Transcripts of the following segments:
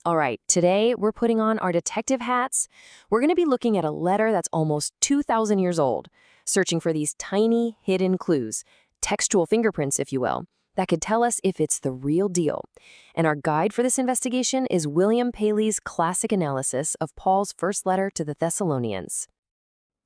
All right, today we're putting on our detective hats. We're going to be looking at a letter that's almost 2,000 years old, searching for these tiny hidden clues, textual fingerprints, if you will, that could tell us if it's the real deal. And our guide for this investigation is William Paley's classic analysis of Paul's first letter to the Thessalonians.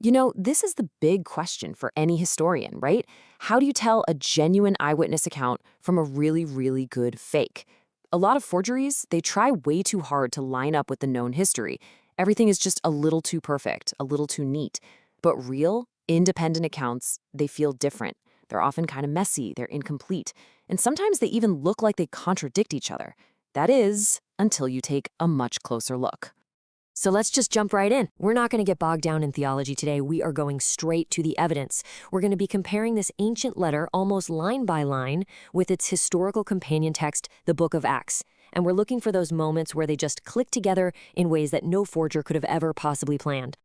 You know, this is the big question for any historian, right? How do you tell a genuine eyewitness account from a really, really good fake? A lot of forgeries, they try way too hard to line up with the known history. Everything is just a little too perfect, a little too neat. But real, independent accounts, they feel different. They're often kind of messy, they're incomplete, and sometimes they even look like they contradict each other. That is, until you take a much closer look. So let's just jump right in. We're not going to get bogged down in theology today. We are going straight to the evidence. We're going to be comparing this ancient letter almost line by line with its historical companion text, the book of Acts. And we're looking for those moments where they just click together in ways that no forger could have ever possibly planned.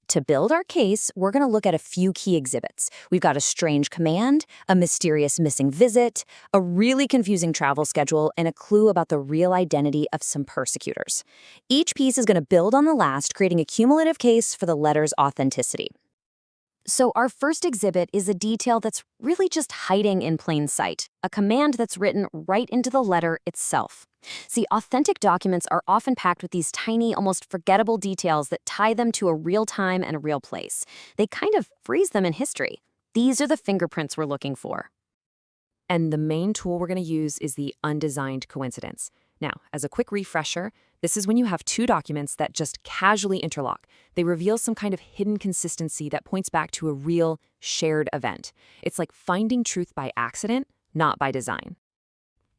To build our case, we're going to look at a few key exhibits. We've got a strange command, a mysterious missing visit, a really confusing travel schedule, and a clue about the real identity of some persecutors. Each piece is going to build on the last, creating a cumulative case for the letter's authenticity. So our first exhibit is a detail that's really just hiding in plain sight, a command that's written right into the letter itself. See, authentic documents are often packed with these tiny, almost forgettable details that tie them to a real time and a real place. They kind of freeze them in history. These are the fingerprints we're looking for. And the main tool we're going to use is the undesigned coincidence. Now, as a quick refresher, this is when you have two documents that just casually interlock. They reveal some kind of hidden consistency that points back to a real, shared event. It's like finding truth by accident, not by design.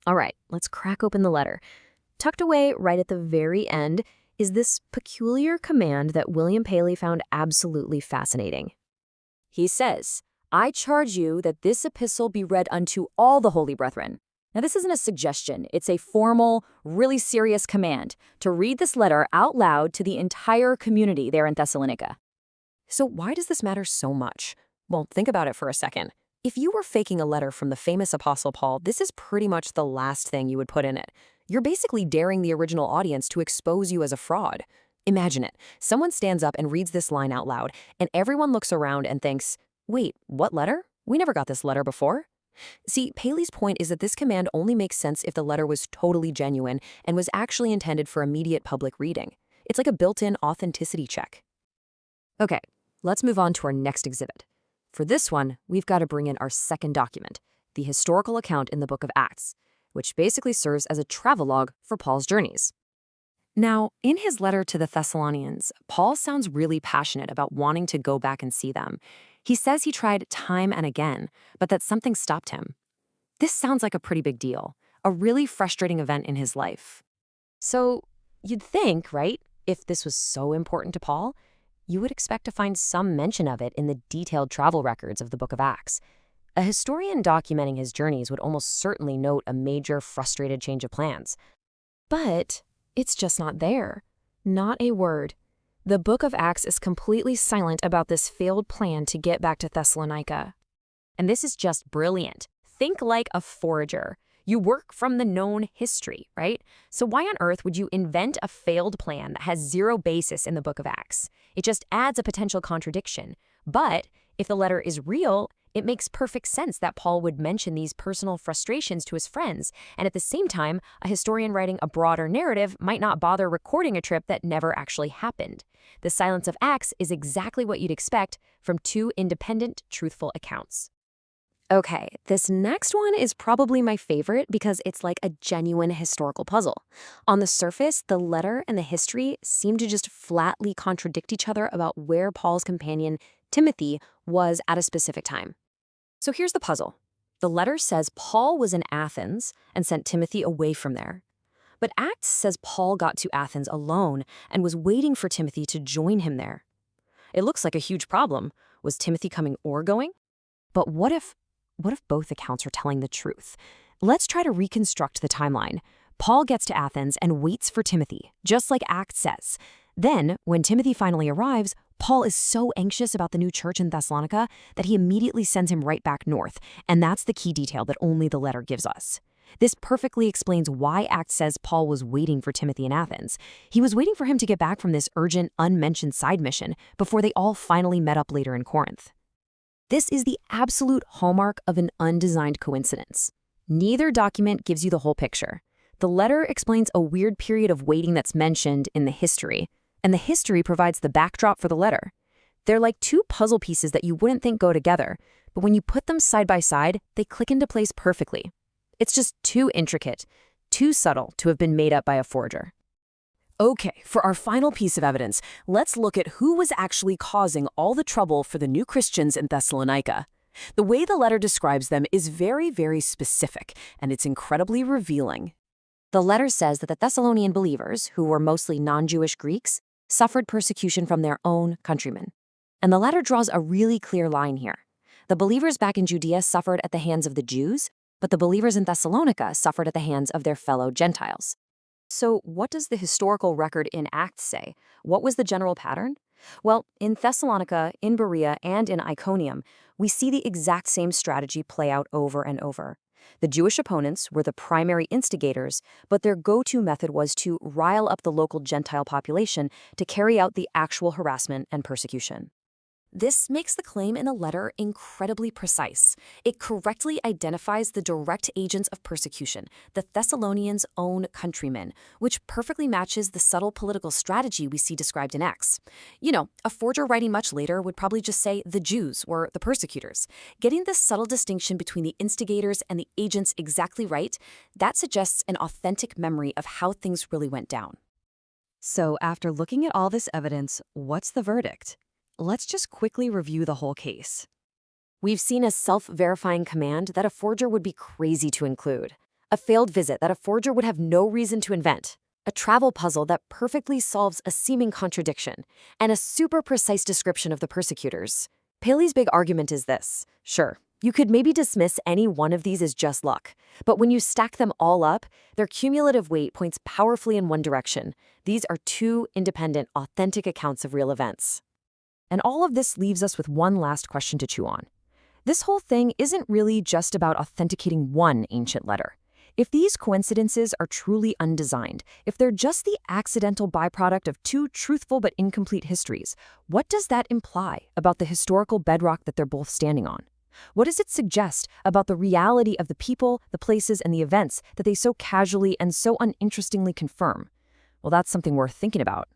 All right, let's crack open the letter. Tucked away right at the very end is this peculiar command that William Paley found absolutely fascinating. He says, "I charge you that this epistle be read unto all the holy brethren." Now, this isn't a suggestion. It's a formal, really serious command to read this letter out loud to the entire community there in Thessalonica. So why does this matter so much? Well, think about it for a second. If you were faking a letter from the famous Apostle Paul, this is pretty much the last thing you would put in it. You're basically daring the original audience to expose you as a fraud. Imagine it. Someone stands up and reads this line out loud, and everyone looks around and thinks, wait, what letter? We never got this letter before. See, Paley's point is that this command only makes sense if the letter was totally genuine and was actually intended for immediate public reading. It's like a built-in authenticity check. Okay, let's move on to our next exhibit. For this one, we've got to bring in our second document, the historical account in the book of Acts, which basically serves as a travelogue for Paul's journeys. Now, in his letter to the Thessalonians, Paul sounds really passionate about wanting to go back and see them. He says he tried time and again, but that something stopped him. This sounds like a pretty big deal, a really frustrating event in his life. So you'd think, right, if this was so important to Paul, you would expect to find some mention of it in the detailed travel records of the book of Acts. A historian documenting his journeys would almost certainly note a major frustrated change of plans. But it's just not there. Not a word. The book of Acts is completely silent about this failed plan to get back to Thessalonica. And this is just brilliant. Think like a forager. You work from the known history, right? So why on earth would you invent a failed plan that has zero basis in the book of Acts? It just adds a potential contradiction. But if the letter is real, it makes perfect sense that Paul would mention these personal frustrations to his friends, and at the same time, a historian writing a broader narrative might not bother recording a trip that never actually happened. The silence of Acts is exactly what you'd expect from two independent, truthful accounts. Okay, this next one is probably my favorite because it's like a genuine historical puzzle. On the surface, the letter and the history seem to just flatly contradict each other about where Paul's companion, Timothy, was at a specific time. So here's the puzzle. The letter says Paul was in Athens and sent Timothy away from there. But Acts says Paul got to Athens alone and was waiting for Timothy to join him there. It looks like a huge problem. Was Timothy coming or going? But what if both accounts are telling the truth? Let's try to reconstruct the timeline. Paul gets to Athens and waits for Timothy, just like Acts says. Then, when Timothy finally arrives, Paul is so anxious about the new church in Thessalonica that he immediately sends him right back north, and that's the key detail that only the letter gives us. This perfectly explains why Acts says Paul was waiting for Timothy in Athens. He was waiting for him to get back from this urgent, unmentioned side mission before they all finally met up later in Corinth. This is the absolute hallmark of an undesigned coincidence. Neither document gives you the whole picture. The letter explains a weird period of waiting that's mentioned in the history, and the history provides the backdrop for the letter. They're like two puzzle pieces that you wouldn't think go together, but when you put them side by side, they click into place perfectly. It's just too intricate, too subtle to have been made up by a forger. Okay, for our final piece of evidence, let's look at who was actually causing all the trouble for the new Christians in Thessalonica. The way the letter describes them is very, very specific, and it's incredibly revealing. The letter says that the Thessalonian believers, who were mostly non-Jewish Greeks, suffered persecution from their own countrymen. And the letter draws a really clear line here. The believers back in Judea suffered at the hands of the Jews, but the believers in Thessalonica suffered at the hands of their fellow Gentiles. So what does the historical record in Acts say? What was the general pattern? Well, in Thessalonica, in Berea, and in Iconium, we see the exact same strategy play out over and over. The Jewish opponents were the primary instigators, but their go-to method was to rile up the local Gentile population to carry out the actual harassment and persecution. This makes the claim in the letter incredibly precise. It correctly identifies the direct agents of persecution, the Thessalonians' own countrymen, which perfectly matches the subtle political strategy we see described in Acts. You know, a forger writing much later would probably just say the Jews were the persecutors. Getting this subtle distinction between the instigators and the agents exactly right, that suggests an authentic memory of how things really went down. So after looking at all this evidence, what's the verdict? Let's just quickly review the whole case. We've seen a self-verifying command that a forger would be crazy to include, a failed visit that a forger would have no reason to invent, a travel puzzle that perfectly solves a seeming contradiction, and a super precise description of the persecutors. Paley's big argument is this. Sure, you could maybe dismiss any one of these as just luck, but when you stack them all up, their cumulative weight points powerfully in one direction. These are two independent, authentic accounts of real events. And all of this leaves us with one last question to chew on. This whole thing isn't really just about authenticating one ancient letter. If these coincidences are truly undesigned, if they're just the accidental byproduct of two truthful but incomplete histories, what does that imply about the historical bedrock that they're both standing on? What does it suggest about the reality of the people, the places, and the events that they so casually and so uninterestingly confirm? Well, that's something worth thinking about.